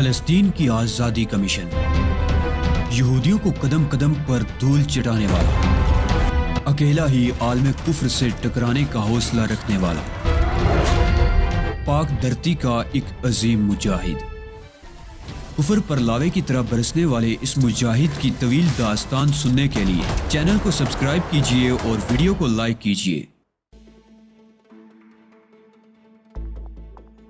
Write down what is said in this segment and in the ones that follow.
فلسطین کی آزادی کا مشن، یہودیوں کو قدم قدم پر دھول چٹانے والا، اکیلا ہی عالم کفر سے ٹکرانے کا حوصلہ رکھنے والا، پاک دھرتی کا ایک عظیم مجاہد، کفر پر لاوے کی طرح برسنے والے اس مجاہد کی طویل داستان سننے کے لیے چینل کو سبسکرائب کیجئے اور ویڈیو کو لائک کیجئے۔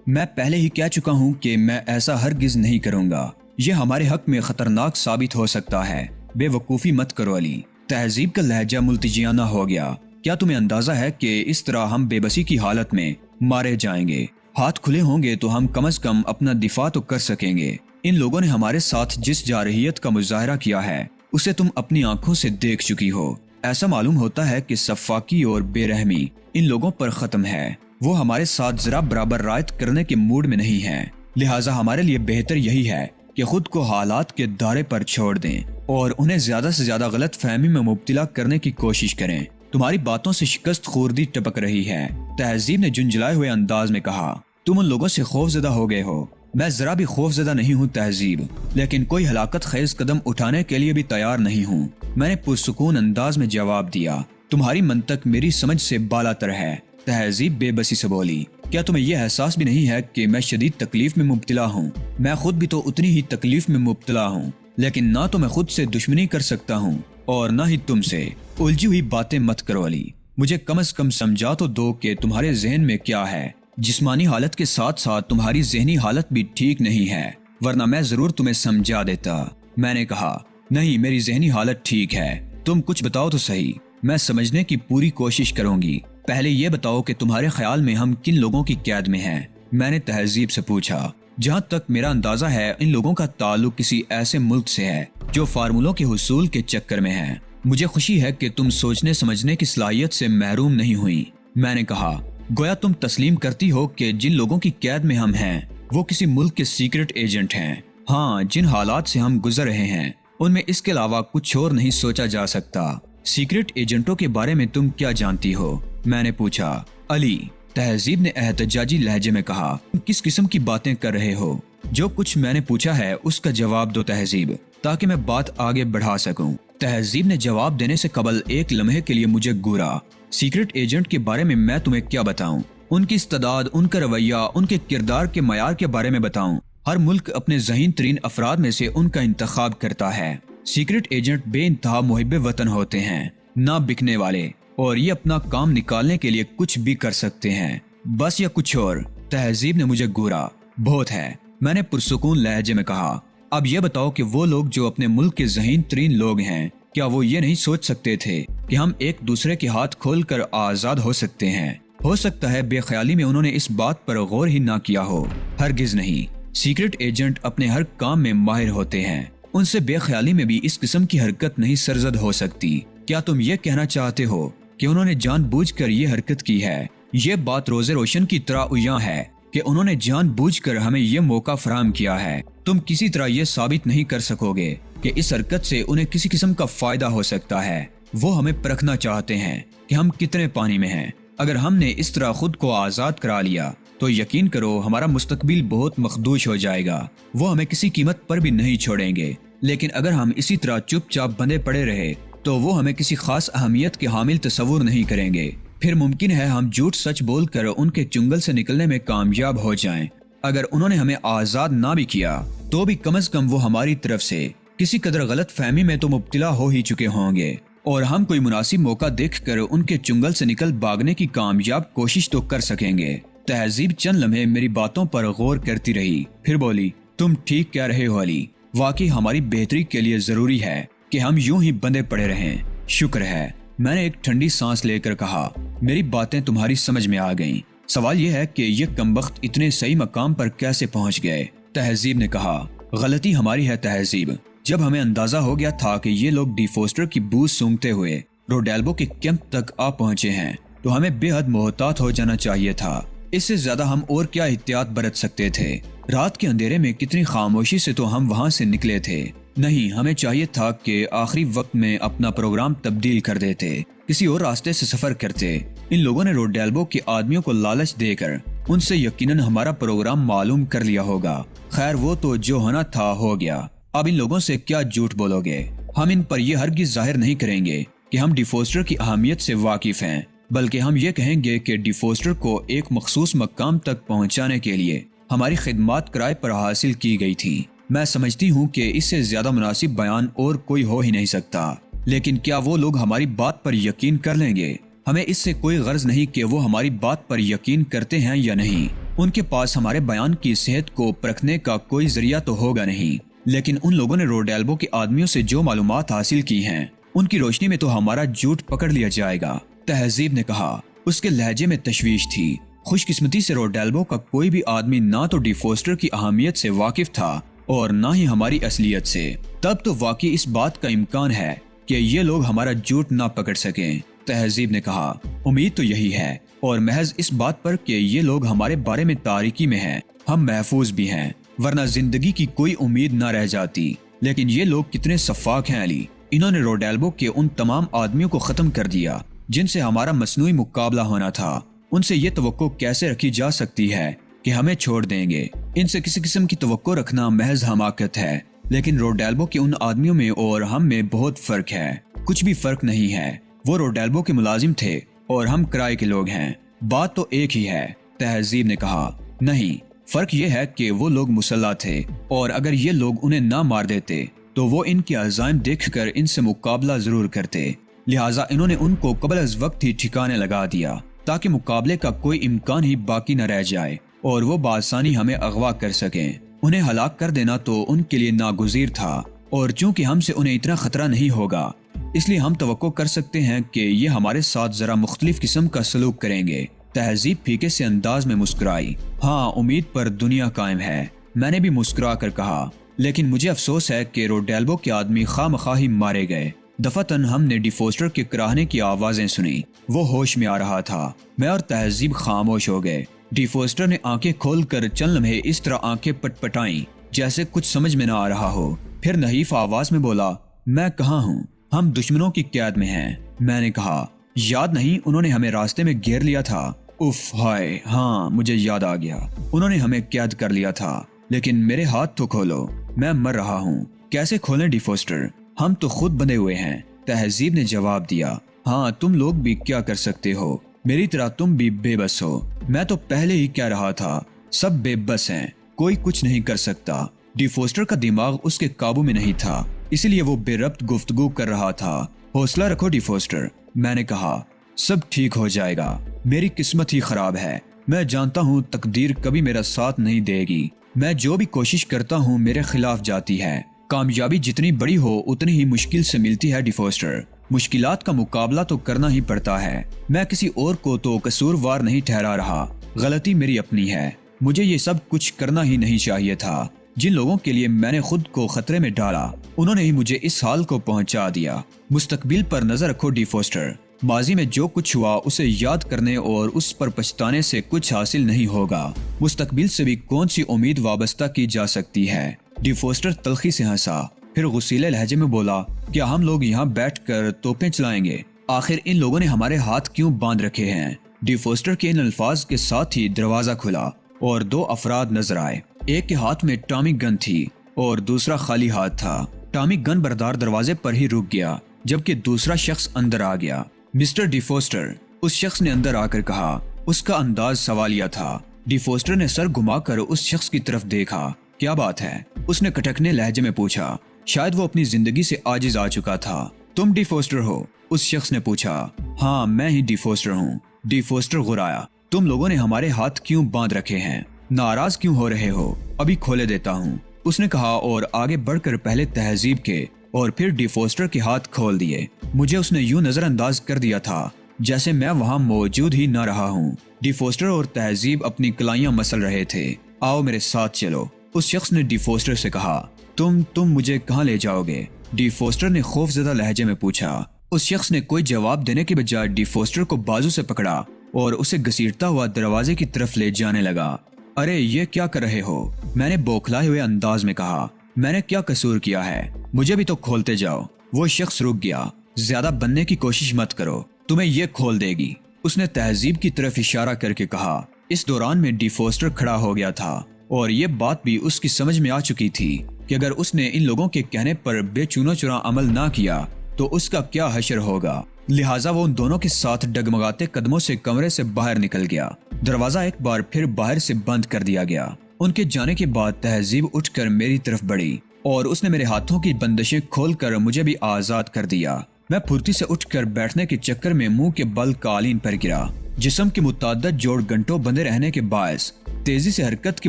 میں پہلے ہی کہہ چکا ہوں کہ میں ایسا ہرگز نہیں کروں گا، یہ ہمارے حق میں خطرناک ثابت ہو سکتا ہے۔ بے وقوفی مت کرو علی، تہذیب کا لہجہ ملتجیانہ ہو گیا۔ کیا تمہیں اندازہ ہے کہ اس طرح ہم بے بسی کی حالت میں مارے جائیں گے؟ ہاتھ کھلے ہوں گے تو ہم کم از کم اپنا دفاع تو کر سکیں گے۔ ان لوگوں نے ہمارے ساتھ جس جارحیت کا مظاہرہ کیا ہے اسے تم اپنی آنکھوں سے دیکھ چکی ہو۔ ایسا معلوم ہوتا ہے کہ سفاکی اور بے رحمی ان لوگوں پر ختم ہے۔ وہ ہمارے ساتھ ذرا برابر رعایت کرنے کے موڈ میں نہیں ہیں، لہٰذا ہمارے لیے بہتر یہی ہے کہ خود کو حالات کے دائرے پر چھوڑ دیں اور انہیں زیادہ سے زیادہ غلط فہمی میں مبتلا کرنے کی کوشش کریں۔ تمہاری باتوں سے شکست خوردی ٹپک رہی ہے، تہذیب نے جھنجھلائے ہوئے انداز میں کہا۔ تم ان لوگوں سے خوف زدہ ہو گئے ہو۔ میں ذرا بھی خوف زدہ نہیں ہوں تہذیب، لیکن کوئی ہلاکت خیز قدم اٹھانے کے لیے بھی تیار نہیں ہوں، میں نے پرسکون انداز میں جواب دیا۔ تمہاری منطق میری سمجھ سے بالاتر ہے، تہذیب بے بسی سے بولی۔ کیا تمہیں یہ احساس بھی نہیں ہے کہ میں شدید تکلیف میں مبتلا ہوں؟ میں خود بھی تو اتنی ہی تکلیف میں مبتلا ہوں، لیکن نہ تو میں خود سے دشمنی کر سکتا ہوں اور نہ ہی تم سے۔ الجھی ہوئی باتیں مت کرو علی، مجھے کم از کم سمجھا تو دو کہ تمہارے ذہن میں کیا ہے۔ جسمانی حالت کے ساتھ ساتھ تمہاری ذہنی حالت بھی ٹھیک نہیں ہے، ورنہ میں ضرور تمہیں سمجھا دیتا۔ میں نے کہا، نہیں میری ذہنی حالت ٹھیک ہے، تم کچھ بتاؤ تو صحیح، میں سمجھنے کی پوری کوشش کروں گی۔ پہلے یہ بتاؤ کہ تمہارے خیال میں ہم کن لوگوں کی قید میں ہیں؟ میں نے تہذیب سے پوچھا۔ جہاں تک میرا اندازہ ہے ان لوگوں کا تعلق کسی ایسے ملک سے ہے جو فارمولوں کے حصول کے چکر میں ہے۔ مجھے خوشی ہے کہ تم سوچنے سمجھنے کی صلاحیت سے محروم نہیں ہوئی۔ میں نے کہا، گویا تم تسلیم کرتی ہو کہ جن لوگوں کی قید میں ہم ہیں وہ کسی ملک کے سیکرٹ ایجنٹ ہیں۔ ہاں، جن حالات سے ہم گزر رہے ہیں ان میں اس کے علاوہ کچھ اور نہیں سوچا جا سکتا۔ سیکرٹ ایجنٹوں کے بارے میں تم کیا جانتی ہو؟ میں نے پوچھا۔ علی، تہذیب نے احتجاجی لہجے میں کہا، تم کس قسم کی باتیں کر رہے ہو؟ جو کچھ میں نے پوچھا ہے اس کا جواب دو تہذیب، تاکہ میں بات آگے بڑھا سکوں۔ تہذیب نے جواب دینے سے قبل ایک لمحے کے لیے مجھے گھورا۔ سیکرٹ ایجنٹ کے بارے میں میں تمہیں کیا بتاؤں؟ ان کی استعداد، ان کا رویہ، ان کے کردار کے معیار کے بارے میں بتاؤں؟ ہر ملک اپنے ذہین ترین افراد میں سے ان کا انتخاب کرتا ہے۔ سیکرٹ ایجنٹ بے انتہا محب وطن ہوتے ہیں، نہ بکنے والے، اور یہ اپنا کام نکالنے کے لیے کچھ بھی کر سکتے ہیں، بس یا کچھ اور۔ تہذیب نے مجھے گھورا۔ بہت ہے، میں نے پرسکون لہجے میں کہا۔ اب یہ بتاؤ کہ وہ لوگ جو اپنے ملک کے ذہین ترین لوگ ہیں، کیا وہ یہ نہیں سوچ سکتے تھے کہ ہم ایک دوسرے کے ہاتھ کھول کر آزاد ہو سکتے ہیں؟ ہو سکتا ہے بے خیالی میں انہوں نے اس بات پر غور ہی نہ کیا ہو۔ ہرگز نہیں، سیکرٹ ایجنٹ اپنے ہر کام میں ماہر ہوتے ہیں، ان سے بے خیالی میں بھی اس قسم کی حرکت نہیں سرزد ہو سکتی۔ کیا تم یہ کہنا چاہتے ہو کہ انہوں نے جان بوجھ کر یہ حرکت کی ہے؟ یہ بات روز روشن کی طرح عیاں ہے کہ انہوں نے جان بوجھ کر ہمیں یہ موقع فراہم کیا ہے۔ تم کسی طرح یہ ثابت نہیں کر سکو گے کہ اس حرکت سے انہیں کسی قسم کا فائدہ ہو سکتا ہے۔ وہ ہمیں پرکھنا چاہتے ہیں کہ ہم کتنے پانی میں ہیں۔ اگر ہم نے اس طرح خود کو آزاد کرا لیا تو یقین کرو ہمارا مستقبل بہت مخدوش ہو جائے گا۔ وہ ہمیں کسی قیمت پر بھی نہیں چھوڑیں گے، لیکن اگر ہم اسی طرح چپ چاپ بندھے پڑے رہے تو وہ ہمیں کسی خاص اہمیت کے حامل تصور نہیں کریں گے۔ پھر ممکن ہے ہم جھوٹ سچ بول کر ان کے چنگل سے نکلنے میں کامیاب ہو جائیں۔ اگر انہوں نے ہمیں آزاد نہ بھی کیا تو بھی کم از کم وہ ہماری طرف سے کسی قدر غلط فہمی میں تو مبتلا ہو ہی چکے ہوں گے، اور ہم کوئی مناسب موقع دیکھ کر ان کے چنگل سے نکل بھاگنے کی کامیاب کوشش تو کر سکیں گے۔ تہذیب چند لمحے میری باتوں پر غور کرتی رہی، پھر بولی، تم ٹھیک کہہ رہے ہو علی، واقعی ہماری بہتری کے لیے ضروری ہے کہ ہم یوں ہی بندے پڑے رہیں۔ شکر ہے، میں نے ایک ٹھنڈی سانس لے کر کہا، میری باتیں تمہاری سمجھ میں آ گئیں۔ سوال یہ ہے کہ یہ کمبخت اتنے صحیح مقام پر کیسے پہنچ گئے؟ تہذیب نے کہا، غلطی ہماری ہے تہذیب۔ جب ہمیں اندازہ ہو گیا تھا کہ یہ لوگ ڈی فوسٹر کی بو سونگتے ہوئے روڈیلبو کے کیمپ تک آ پہنچے ہیں تو ہمیں بے حد محتاط ہو جانا چاہیے تھا۔ اس سے زیادہ ہم اور کیا احتیاط برت سکتے تھے؟ رات کے اندھیرے میں کتنی خاموشی سے تو ہم وہاں سے نکلے تھے۔ نہیں، ہمیں چاہیے تھا کہ آخری وقت میں اپنا پروگرام تبدیل کر دیتے، کسی اور راستے سے سفر کرتے۔ ان لوگوں نے روڈیلبو کے آدمیوں کو لالچ دے کر ان سے یقیناً ہمارا پروگرام معلوم کر لیا ہوگا۔ خیر وہ تو جو ہونا تھا ہو گیا، اب ان لوگوں سے کیا جھوٹ بولو گے؟ ہم ان پر یہ ہرگز ظاہر نہیں کریں گے کہ ہم ڈی فوسٹر کی اہمیت سے واقف ہیں، بلکہ ہم یہ کہیں گے کہ ڈی فوسٹر کو ایک مخصوص مقام تک پہنچانے کے لیے ہماری خدمات کرائے پر حاصل کی گئی تھی۔ میں سمجھتی ہوں کہ اس سے زیادہ مناسب بیان اور کوئی ہو ہی نہیں سکتا، لیکن کیا وہ لوگ ہماری بات پر یقین کر لیں گے؟ ہمیں اس سے کوئی غرض نہیں کہ وہ ہماری بات پر یقین کرتے ہیں یا نہیں، ان کے پاس ہمارے بیان کی صحت کو پرکھنے کا کوئی ذریعہ تو ہوگا نہیں، لیکن ان لوگوں نے روڈیلبو کے آدمیوں سے جو معلومات حاصل کی ہیں ان کی روشنی میں تو ہمارا جھوٹ پکڑ لیا جائے گا، تہذیب نے کہا۔ اس کے لہجے میں تشویش تھی۔ خوش قسمتی سے روڈیلبو کا کوئی بھی آدمی نہ تو ڈی فوسٹر کی اہمیت سے واقف تھا اور نہ ہی ہماری اصلیت سے۔ تب تو واقعی اس بات کا امکان ہے کہ یہ لوگ ہمارا جھوٹ نہ پکڑ سکیں، تہذیب نے کہا۔ امید تو یہی ہے، اور محض اس بات پر کہ یہ لوگ ہمارے بارے میں تاریکی میں ہیں، ہم محفوظ بھی ہیں، ورنہ زندگی کی کوئی امید نہ رہ جاتی۔ لیکن یہ لوگ کتنے شفاق ہیں علی، انہوں نے روڈیلبو کے ان تمام آدمیوں کو ختم کر دیا جن سے ہمارا مصنوعی مقابلہ ہونا تھا۔ ان سے یہ توقع کیسے رکھی جا سکتی ہے کہ ہمیں چھوڑ دیں گے؟ ان سے کسی قسم کی توقع رکھنا محض حماقت ہے، لیکن روڈیلبو کے ان آدمیوں میں اور ہم میں بہت فرق ہے۔ کچھ بھی فرق نہیں ہے، وہ روڈیلبو کے ملازم تھے اور ہم کرائے کے لوگ ہیں، بات تو ایک ہی ہے، تہذیب نے کہا۔ نہیں، فرق یہ ہے کہ وہ لوگ مسلح تھے، اور اگر یہ لوگ انہیں نہ مار دیتے تو وہ ان کے عزائم دیکھ کر ان سے مقابلہ ضرور کرتے، لہٰذا انہوں نے ان کو قبل از وقت ہی ٹھکانے لگا دیا تاکہ مقابلے کا کوئی امکان ہی باقی نہ رہ جائے اور وہ بآسانی ہمیں اغوا کر سکیں۔ انہیں ہلاک کر دینا تو ان کے لیے ناگزیر تھا، اور چونکہ ہم سے انہیں اتنا خطرہ نہیں ہوگا اس لیے ہم توقع کر سکتے ہیں کہ یہ ہمارے ساتھ ذرا مختلف قسم کا سلوک کریں گے۔ تہذیب پھیکے سے انداز میں مسکرائی۔ ہاں، امید پر دنیا قائم ہے، میں نے بھی مسکرا کر کہا، لیکن مجھے افسوس ہے کہ روڈیلبو کے آدمی خواہ مخواہ ہی مارے گئے۔ دفعتاً ہم نے ڈی فوسٹر کے کراہنے کی آوازیں سنی۔ وہ ہوش میں آ رہا تھا۔ میں اور تہذیب خاموش ہو گئے۔ ڈی فوسٹر نے آنکھیں کھول کر چند لمحے اس طرح آنکھیں پٹ پٹائیں جیسے کچھ سمجھ میں نہ آ رہا ہو، پھر نحیف آواز میں بولا، میں کہاں ہوں؟ ہم دشمنوں کی قید میں ہیں۔ میں نے کہا، یاد نہیں انہوں نے ہمیں راستے میں گھیر لیا تھا؟ اف ہائے، ہاں مجھے یاد آ گیا، انہوں نے ہمیں قید کر لیا تھا، لیکن میرے ہاتھ تو کھولو، میں مر رہا ہوں۔ کیسے کھولیں ڈی فوسٹر؟ ہم تو خود بندھے ہوئے ہیں، تہذیب نے جواب دیا۔ ہاں، تم لوگ بھی کیا کر سکتے ہو؟ میری طرح تم بھی بے بس ہو۔ میں تو پہلے ہی کہہ رہا تھا، سب بے بس ہیں، کوئی کچھ نہیں کر سکتا۔ ڈی فوسٹر کا دماغ اس کے قابو میں نہیں تھا، اسی لیے وہ بے ربط گفتگو کر رہا تھا۔ حوصلہ رکھو ڈی فوسٹر، میں نے کہا، سب ٹھیک ہو جائے گا۔ میری قسمت ہی خراب ہے، میں جانتا ہوں تقدیر کبھی میرا ساتھ نہیں دے گی، میں جو بھی کوشش کرتا ہوں میرے خلاف جاتی ہے۔ کامیابی جتنی بڑی ہو اتنی ہی مشکل سے ملتی ہے ڈی فوسٹر، مشکلات کا مقابلہ تو کرنا ہی پڑتا ہے۔ میں کسی اور کو تو قصوروار نہیں ٹھہرا رہا، غلطی میری اپنی ہے، مجھے یہ سب کچھ کرنا ہی نہیں چاہیے تھا۔ جن لوگوں کے لیے میں نے خود کو خطرے میں ڈالا انہوں نے ہی مجھے اس حال کو پہنچا دیا۔ مستقبل پر نظر رکھو ڈی فوسٹر، ماضی میں جو کچھ ہوا اسے یاد کرنے اور اس پر پچھتانے سے کچھ حاصل نہیں ہوگا۔ مستقبل سے بھی کون سی امید وابستہ کی جا سکتی ہے؟ ڈی فوسٹر تلخی سے ہنسا، پھر غصیلے لہجے میں بولا، کیا ہم لوگ یہاں بیٹھ کر توپیں چلائیں گے؟ آخر ان لوگوں نے ہمارے ہاتھ کیوں باندھ رکھے ہیں؟ ڈی فوسٹر کے ان الفاظ کے ساتھ ہی دروازہ کھلا اور دو افراد نظر آئے۔ ایک کے ہاتھ میں ٹامی گن تھی اور دوسرا خالی ہاتھ تھا۔ ٹامی گن بردار دروازے پر ہی رک گیا جبکہ دوسرا شخص اندر آ گیا۔ مسٹر ڈی فوسٹر، اس شخص نے اندر آ کر کہا۔ اس کا انداز سوالیہ تھا۔ ڈی فوسٹر نے سر گھما کر اس شخص کی طرف دیکھا۔ کیا بات ہے؟ اس نے کٹکنے لہجے میں پوچھا۔ شاید وہ اپنی زندگی سے عاجز آ چکا تھا۔ تم ڈی فوسٹر ہو؟ اس شخص نے پوچھا۔ ہاں، میں ہی ڈی فوسٹر ہوں۔ ڈی فوسٹر غرایا۔ تم لوگوں نے ہمارے ہاتھ کیوں باندھ رکھے ہیں؟ ناراض کیوں ہو رہے ہو؟ ابھی کھولے دیتا ہوں، اس نے کہا اور آگے بڑھ کر پہلے تہذیب کے اور پھر ڈی فوسٹر کے ہاتھ کھول دیے۔ مجھے اس نے یوں نظر انداز کر دیا تھا جیسے میں وہاں موجود ہی نہ رہا ہوں۔ ڈی فوسٹر اور تہذیب اپنی کلائیاں مسل رہے تھے۔ آؤ میرے ساتھ چلو، اس شخص نے ڈی فوسٹر سے کہا۔ تم مجھے کہاں لے جاؤ گے؟ ڈی فوسٹر نے خوف زدہ لہجے میں پوچھا۔ اس شخص نے کوئی جواب دینے کے بجائے ڈی فوسٹر کو بازو سے پکڑا اور اسے گھسیٹتا ہوا دروازے کی طرف لے جانے لگا۔ ارے یہ کیا کر رہے ہو؟ میں نے بوکھلائے ہوئے انداز میں کہا۔ میں نے کیا قصور کیا ہے؟ مجھے بھی تو کھولتے جاؤ۔ وہ شخص رک گیا۔ زیادہ بننے کی کوشش مت کرو، تمہیں یہ کھول دے گی، اس نے تہذیب کی طرف اشارہ کر کے کہا۔ اس دوران میں ڈی فوسٹر کھڑا ہو گیا تھا اور یہ بات بھی اس کی سمجھ میں آ چکی تھی کہ اگر اس نے ان لوگوں کے کہنے پر بے چونو چرا عمل نہ کیا تو اس کا کیا حشر ہوگا۔ لہٰذا وہ ان دونوں کے ساتھ ڈگمگاتے قدموں سے کمرے سے باہر نکل گیا۔ دروازہ ایک بار پھر باہر سے بند کر دیا گیا۔ ان کے جانے کے بعد تہذیب اٹھ کر میری طرف بڑھی اور اس نے میرے ہاتھوں کی بندشیں کھول کر مجھے بھی آزاد کر دیا۔ میں پھرتی سے اٹھ کر بیٹھنے کے چکر میں منہ کے بل قالین پر گرا۔ جسم کے متعدد جوڑ گھنٹوں بندے رہنے کے باعث تیزی سے حرکت کی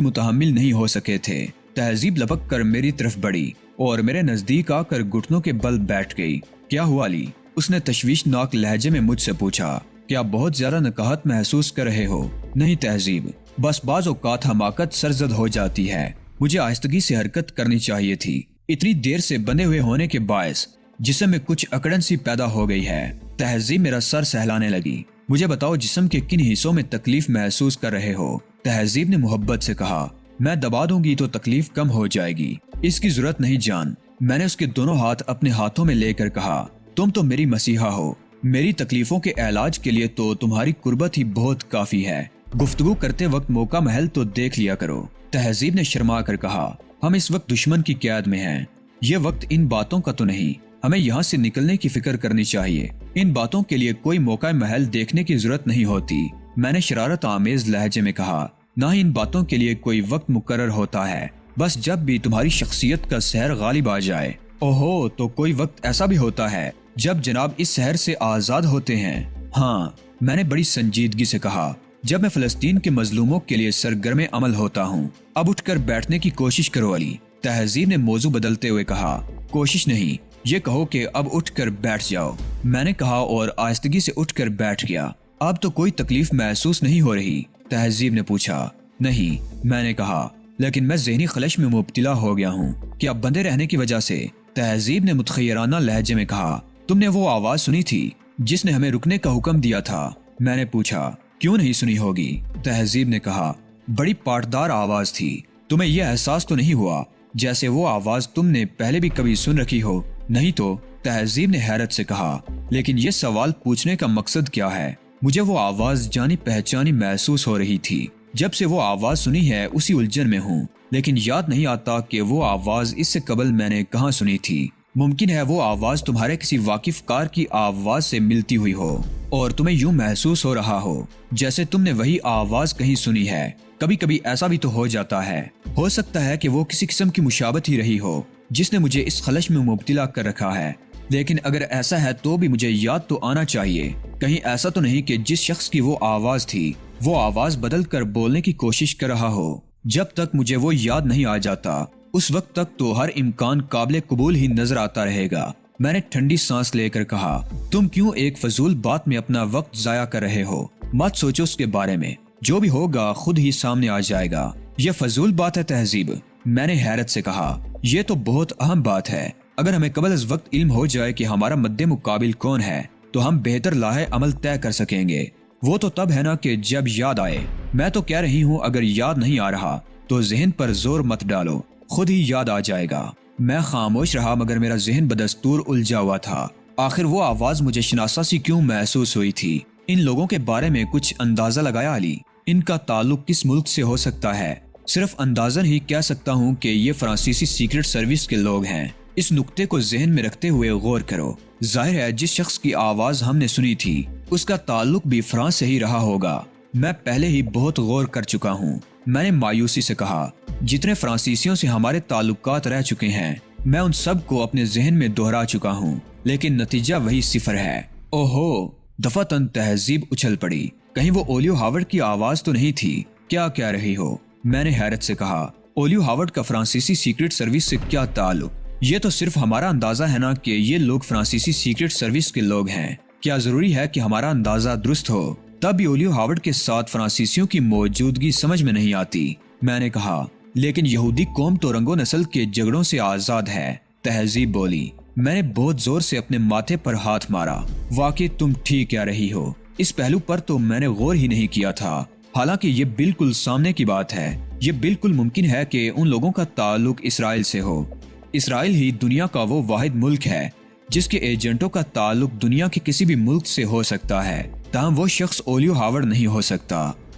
متحمل نہیں ہو سکے تھے۔ تہذیب لپک کر میری طرف بڑھی اور میرے نزدیک آ کر گھٹنوں کے بل بیٹھ گئی۔ کیا ہوا علی؟ اس نے تشویشناک لہجے میں مجھ سے پوچھا۔ کیا بہت زیادہ نکاہت محسوس کر رہے ہو؟ نہیں تہذیب، بس بعض اوقات حماقت سرزد ہو جاتی ہے۔ مجھے آہستگی سے حرکت کرنی چاہیے تھی۔ اتنی دیر سے بندھے ہوئے ہونے کے باعث جسم میں کچھ اکڑن سی پیدا ہو گئی ہے۔ تہذیب میرا سر سہلانے لگی۔ مجھے بتاؤ جسم کے کن حصوں میں تکلیف محسوس کر رہے ہو؟ تہذیب نے محبت سے کہا۔ میں دبا دوں گی تو تکلیف کم ہو جائے گی۔ اس کی ضرورت نہیں جان۔ میں نے اس کے دونوں ہاتھ اپنے ہاتھوں میں لے کر کہا، تم تو میری مسیحا ہو۔ میری تکلیفوں کے علاج کے لیے تو تمہاری قربت ہی بہت کافی ہے۔ گفتگو کرتے وقت موقع محل تو دیکھ لیا کرو۔ تہذیب نے شرما کر کہا، ہم اس وقت دشمن کی قید میں ہیں۔ یہ وقت ان باتوں کا تو نہیں۔ ہمیں یہاں سے نکلنے کی فکر کرنی چاہیے۔ ان باتوں کے لیے کوئی موقع محل دیکھنے کی ضرورت نہیں ہوتی۔ میں نے شرارت آمیز لہجے میں کہا، نہ ہی ان باتوں کے لیے کوئی وقت مقرر ہوتا ہے، بس جب بھی تمہاری شخصیت کا سحر غالب آ جائے۔ اوہو، تو کوئی وقت ایسا بھی ہوتا ہے جب جناب اس سحر سے آزاد ہوتے ہیں؟ ہاں، میں نے بڑی سنجیدگی سے کہا، جب میں فلسطین کے مظلوموں کے لیے سرگرم عمل ہوتا ہوں۔ اب اٹھ کر بیٹھنے کی کوشش کرو علی۔ تہذیب نے موضوع بدلتے ہوئے کہا، کوشش نہیں، یہ کہو کہ اب اٹھ کر بیٹھ جاؤ۔ میں نے کہا اور آہستگی سے اٹھ کر بیٹھ گیا۔ اب تو کوئی تکلیف محسوس نہیں ہو رہی؟ تہذیب نے پوچھا۔ نہیں، میں نے کہا، لیکن میں ذہنی خلش میں مبتلا ہو گیا ہوں۔ کیا بندے رہنے کی وجہ سے؟ تہذیب نے متخیرانہ لہجے میں کہا، تم نے وہ آواز سنی تھی جس نے ہمیں رکنے کا حکم دیا تھا؟ میں نے پوچھا، کیوں نہیں سنی ہوگی؟ تہذیب نے کہا، بڑی پاٹدار آواز تھی۔ تمہیں یہ احساس تو نہیں ہوا جیسے وہ آواز تم نے پہلے بھی کبھی سن رکھی ہو؟ نہیں تو، تہذیب نے حیرت سے کہا، لیکن یہ سوال پوچھنے کا مقصد کیا ہے؟ مجھے وہ آواز جانی پہچانی محسوس ہو رہی تھی۔ جب سے وہ آواز سنی ہے اسی الجھن میں ہوں، لیکن یاد نہیں آتا کہ وہ آواز اس سے قبل میں نے کہاں سنی تھی۔ ممکن ہے وہ آواز تمہارے کسی واقف کار کی آواز سے ملتی ہوئی ہو اور تمہیں یوں محسوس ہو رہا ہو جیسے تم نے وہی آواز کہیں سنی ہے۔ کبھی کبھی ایسا بھی تو ہو جاتا ہے۔ ہو سکتا ہے کہ وہ کسی قسم کی مشابہت ہی رہی ہو جس نے مجھے اس خلش میں مبتلا کر رکھا ہے، لیکن اگر ایسا ہے تو بھی مجھے یاد تو آنا چاہیے۔ کہیں ایسا تو نہیں کہ جس شخص کی وہ آواز تھی وہ آواز بدل کر بولنے کی کوشش کر رہا ہو؟ جب تک مجھے وہ یاد نہیں آ جاتا اس وقت تک تو ہر امکان قابل قبول ہی نظر آتا رہے گا۔ میں نے ٹھنڈی سانس لے کر کہا، تم کیوں ایک فضول بات میں اپنا وقت ضائع کر رہے ہو؟ مت سوچو اس کے بارے میں، جو بھی ہوگا خود ہی سامنے آ جائے گا۔ یہ فضول بات ہے تہذیب؟ میں نے حیرت سے کہا، یہ تو بہت اہم بات ہے۔ اگر ہمیں قبل از وقت علم ہو جائے کہ ہمارا مد مقابل کون ہے تو ہم بہتر لاہے عمل طے کر سکیں گے۔ وہ تو تب ہے نا کہ جب یاد آئے۔ میں تو کہہ رہی ہوں اگر یاد نہیں آ رہا تو ذہن پر زور مت ڈالو، خود ہی یاد آ جائے گا۔ میں خاموش رہا مگر میرا ذہن بدستور الجھا ہوا تھا۔ آخر وہ آواز مجھے شناسا سی کیوں محسوس ہوئی تھی؟ ان لوگوں کے بارے میں کچھ اندازہ لگایا علی؟ ان کا تعلق کس ملک سے ہو سکتا ہے؟ صرف اندازن ہی کہہ سکتا ہوں کہ یہ فرانسیسی سیکرٹ سروس کے لوگ ہیں۔ اس نقطے کو ذہن میں رکھتے ہوئے غور کرو۔ ظاہر ہے جس شخص کی آواز ہم نے سنی تھی اس کا تعلق بھی فرانس سے ہی رہا ہوگا۔ میں پہلے ہی بہت غور کر چکا ہوں، میں نے مایوسی سے کہا۔ جتنے فرانسیسیوں سے ہمارے تعلقات رہ چکے ہیں میں ان سب کو اپنے ذہن میں دہرا چکا ہوں، لیکن نتیجہ وہی صفر ہے۔ اوہو، دفعتاً تہذیب اچھل پڑی۔ کہیں وہ اولیو ہاورڈ کی آواز تو نہیں تھی؟ کیا کہہ رہی ہو؟ میں نے حیرت سے کہا، اولیو ہاورڈ کا فرانسیسی سیکرٹ سروس سے کیا تعلق؟ یہ تو صرف ہمارا اندازہ ہے نا کہ یہ لوگ فرانسیسی سیکرٹ سروس کے لوگ ہیں۔ کیا ضروری ہے کہ ہمارا اندازہ درست ہو؟ تب بھی اولیو ہاورڈ کے ساتھ فرانسیسیوں کی موجودگی سمجھ میں نہیں آتی۔ میں نے کہا، لیکن یہودی قوم تو رنگ و نسل کے جھگڑوں سے آزاد ہے، تہذیب بولی۔ میں نے بہت زور سے اپنے ماتھے پر ہاتھ مارا۔ واقعی تم ٹھیک کہہ رہی ہو، اس پہلو پر تو میں نے غور ہی نہیں کیا تھا، حالانکہ یہ بالکل سامنے کی بات ہے۔ یہ بالکل ممکن ہے کہ ان لوگوں کا تعلق اسرائیل سے ہو۔ اسرائیل ہی دنیا کا وہ واحد ملک ہے جس کے ایجنٹوں کا تعلق دنیا کے کسی بھی ملک سے ہو سکتا ہے، تاہم وہ شخص اولیو ہاورڈ نہیں ہو سکتا،